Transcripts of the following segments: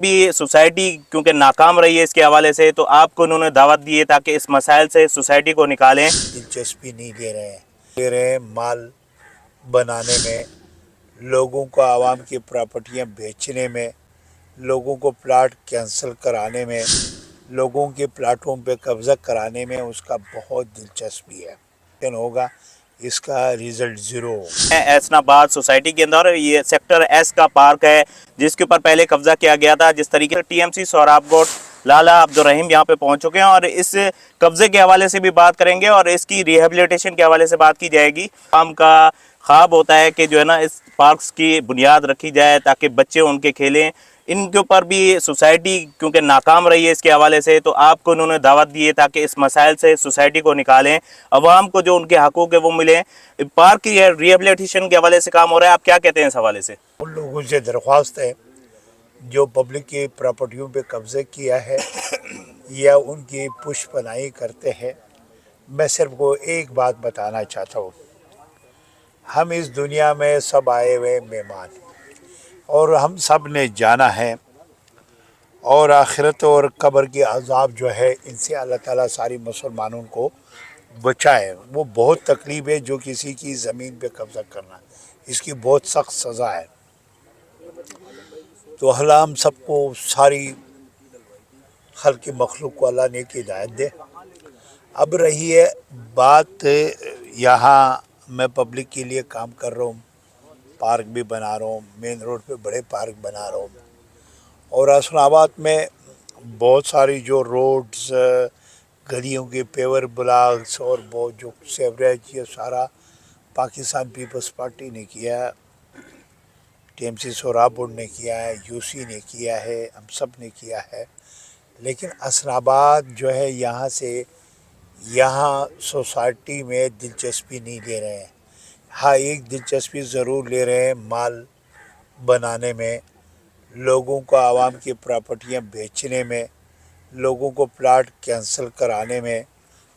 بھی سوسائٹی کیونکہ ناکام رہی ہے اس کے حوالے سے، تو آپ کو انہوں نے دعوت دی ہے تاکہ اس مسائل سے سوسائٹی کو نکالیں۔ دلچسپی نہیں لے رہے ہیں مال بنانے میں، لوگوں کو عوام کی پراپرٹیاں بیچنے میں، لوگوں کو پلاٹ کینسل کرانے میں، لوگوں کے پلاٹوں پہ قبضہ کرانے میں اس کا بہت دلچسپی ہے۔ لیکن ہوگا اس کا رزلٹ زیرو۔ ایسن آباد سوسائٹی کے اندر یہ سیکٹر ایس کا پارک ہے جس کے اوپر پہلے قبضہ کیا گیا تھا۔ جس طریقے سے ٹی ایم سی سہراب گوٹ لالا عبدالرحیم یہاں پہ پہنچ چکے ہیں اور اس قبضے کے حوالے سے بھی بات کریں گے اور اس کی ریہیبلیٹیشن کے حوالے سے بات کی جائے گی۔ عوام کا خواب ہوتا ہے کہ جو ہے نا اس پارکس کی بنیاد رکھی جائے تاکہ بچے ان کے کھیلیں۔ ان کے اوپر بھی سوسائٹی کیونکہ ناکام رہی ہے اس کے حوالے سے، تو آپ کو انہوں نے دعوت دی ہے تاکہ اس مسائل سے سوسائٹی کو نکالیں، عوام کو جو ان کے حقوق ہے وہ ملیں۔ پارک کی ریہیبلیٹیشن کے حوالے سے کام ہو رہا ہے، آپ کیا کہتے ہیں اس حوالے سے؟ ان لوگوں سے درخواست ہے جو پبلک کی پراپرٹیوں پہ قبضے کیا ہے یا ان کی پش پناہی کرتے ہیں، میں صرف کو ایک بات بتانا چاہتا ہوں، ہم اس دنیا میں سب آئے ہوئے مہمان اور ہم سب نے جانا ہے، اور آخرت اور قبر کی عذاب جو ہے ان سے اللہ تعالیٰ ساری مسلمانوں کو بچائے۔ وہ بہت تکلیف ہے جو کسی کی زمین پہ قبضہ کرنا، اس کی بہت سخت سزا ہے۔ تو اللہ ہم سب کو ساری خلق کی مخلوق کو اللہ نے کی ہدایت دے۔ اب رہی ہے بات، یہاں میں پبلک کے لیے کام کر رہا ہوں، پارک بھی بنا رہا ہوں، مین روڈ پہ بڑے پارک بنا رہا ہوں، اور حسن آباد میں بہت ساری جو روڈز، گلیوں کے پیور بلاکس اور بہت جو سیوریج، یہ سارا پاکستان پیپلز پارٹی نے کیا ہے، T M C Sohrab board نے کیا ہے، یو سی نے کیا ہے، ہم سب نے کیا ہے۔ لیکن حسن آباد جو ہے یہاں سوسائٹی میں دلچسپی نہیں لے رہے ہیں۔ ہاں ایک دلچسپی ضرور لے رہے ہیں مال بنانے میں، لوگوں کو عوام کی پراپرٹیاں بیچنے میں، لوگوں کو پلاٹ کینسل کرانے میں،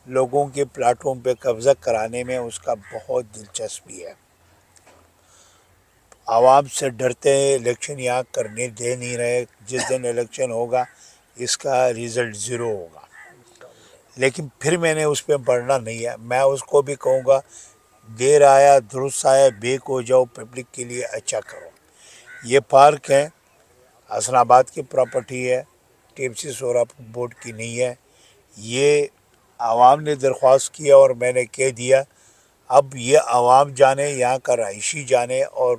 لوگوں کے پلاٹوں پہ قبضہ کرانے میں اس کا بہت دلچسپی ہے۔ عوام سے ڈرتے ہیں، الیکشن یہاں کرنے دے نہیں رہے۔ جس دن الیکشن ہوگا اس کا رزلٹ زیرو ہوگا۔ لیکن پھر میں نے اس پہ پڑھنا نہیں ہے، میں اس کو بھی کہوں گا دیر آیا درست آیا، بیک ہو جاؤ، پبلک کے لیے اچھا کرو۔ یہ پارک ہے، حسن آباد کی پراپرٹی ہے، T M C Sohrab board کی نہیں ہے۔ یہ عوام نے درخواست کیا اور میں نے کہہ دیا، اب یہ عوام جانے، یہاں کا رہائشی جانے اور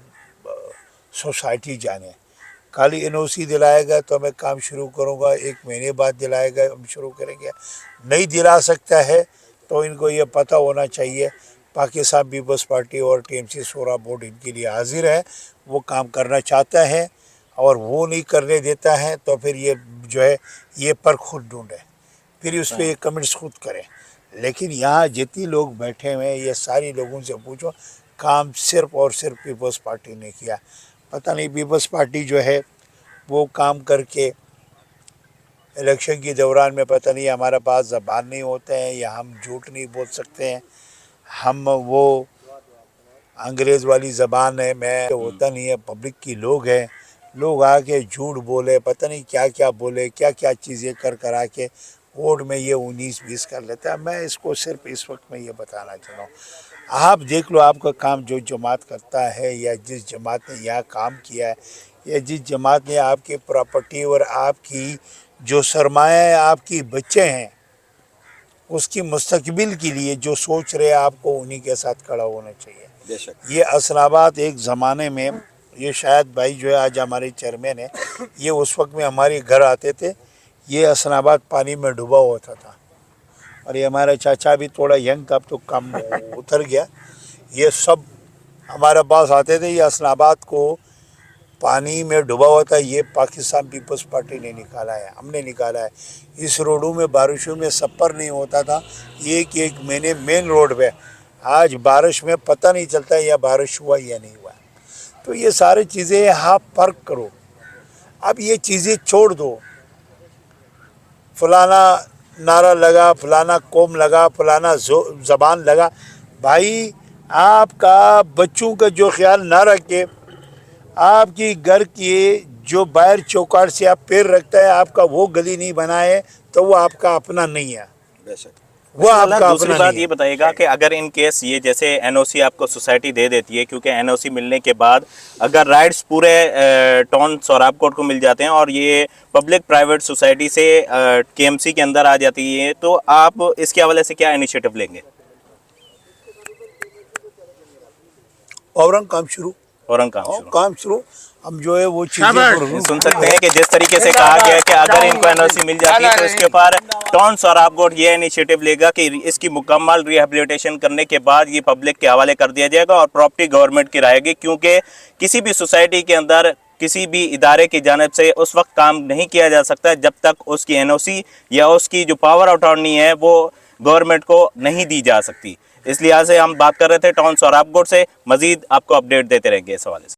سوسائٹی جانے۔ کل این او سی دلائے گا تو میں کام شروع کروں گا، 1 مہینے بعد دلائے گا ہم شروع کریں گے۔ نہیں دلا سکتا ہے تو ان کو یہ پتہ ہونا چاہیے پاکستان پیپلز پارٹی اور T M C Sohrab board ان کے لیے حاضر ہے، وہ کام کرنا چاہتا ہے، اور وہ نہیں کرنے دیتا ہے تو پھر یہ جو ہے یہ پر خود ڈھونڈے، پھر اس پہ یہ کمنٹس خود کریں۔ لیکن یہاں جتنی لوگ بیٹھے ہوئے ہیں یہ ساری لوگوں سے پوچھو، کام صرف اور صرف پیپلز پارٹی نے کیا۔ پتہ نہیں پیپلز پارٹی جو ہے وہ کام کر کے الیکشن کے دوران میں پتہ نہیں ہمارے پاس زبان نہیں ہوتے ہیں یا ہم جھوٹ نہیں بول سکتے ہیں، ہم وہ انگریز والی زبان ہے میں ہوتا نہیں ہے، پبلک کی لوگ ہیں، لوگ آ کے جھوٹ بولے، پتہ نہیں کیا کیا بولے، کیا کیا چیزیں کرا کے ووٹ میں یہ 19-20 کر لیتا ہے۔ میں اس کو صرف اس وقت میں یہ بتانا چاہ رہا ہوں، آپ دیکھ لو آپ کا کام جو جماعت کرتا ہے یا جس جماعت نے یہاں کام کیا ہے یا جس جماعت نے آپ کی پراپرٹی اور آپ کی جو سرمایہ ہے، آپ کی بچے ہیں، اس کی مستقبل کے لیے جو سوچ رہے آپ کو انہی کے ساتھ کھڑا ہونا چاہیے۔ بے شک یہ حسن آباد ایک زمانے میں، یہ شاید بھائی جو ہے آج ہمارے چیئرمین ہیں، یہ اس وقت میں ہمارے گھر آتے تھے، یہ حسن آباد پانی میں ڈوبا ہوتا تھا، اور یہ ہمارا چاچا بھی تھوڑا ینگ تھا تو کم اتر گیا، یہ سب ہمارے پاس آتے تھے۔ یہ حسن آباد کو پانی میں ڈوبا ہوا تھا، یہ پاکستان پیپلز پارٹی نے نکالا ہے، ہم نے نکالا ہے۔ اس روڈوں میں بارشوں میں سفر نہیں ہوتا تھا، ایک مہینے مین روڈ پہ، آج بارش میں پتہ نہیں چلتا یا بارش ہوا یا نہیں ہوا۔ تو یہ ساری چیزیں آپ فرق کرو، اب یہ چیزیں چھوڑ دو، فلانا نعرہ لگا، فلانا قوم لگا، فلانا زبان لگا، بھائی آپ کا بچوں کا جو خیال نہ رکھے، آپ کی گھر کی جو باہر چوکاٹ سے آپ پیر رکھتا ہے آپ کا وہ گلی نہیں بنائے تو وہ آپ کا اپنا نہیں ہے, وہ آپ کا دوسری اپنا بات نہیں یہ ہے. بتائیے گا کہ اگر ان کیس یہ جیسے این او سی آپ کو سوسائٹی دے دیتی ہے, کیونکہ این او سی ملنے کے بعد اگر رائٹس پورے ٹاؤن سوراب کوٹ کو مل جاتے ہیں اور یہ پبلک پرائیویٹ سوسائٹی سے کے ایم سی کے اندر آ جاتی ہے, تو آپ اس کے حوالے سے کیا انیشیٹو لیں گے؟ فوراً کام شروع, فوراً کام شروع. ہم جو ہے وہ چیزیں سن سکتے ہیں کہ جس طریقے سے کہا گیا ہے کہ اگر ان کو این او سی مل جاتی ہے تو اس کے اوپر ٹاؤن سوراب کوٹ یہ انیشیٹو لے گا کہ اس کی مکمل ریہیبلیٹیشن کرنے کے بعد یہ پبلک کے حوالے کر دیا جائے گا اور پراپرٹی گورنمنٹ کی رہے گی, کیونکہ کسی بھی سوسائٹی کے اندر کسی بھی ادارے کی جانب سے اس وقت کام نہیں کیا جا سکتا جب تک اس کی این او سی یا اس کی جو پاور آف اٹارنی ہے وہ گورنمنٹ کو نہیں دی جا سکتی. اس لحاظ سے ہم بات کر رہے تھے ٹاؤن سوراب کوٹ سے. مزید آپ کو اپڈیٹ دیتے رہیں گے اس حوالے سے.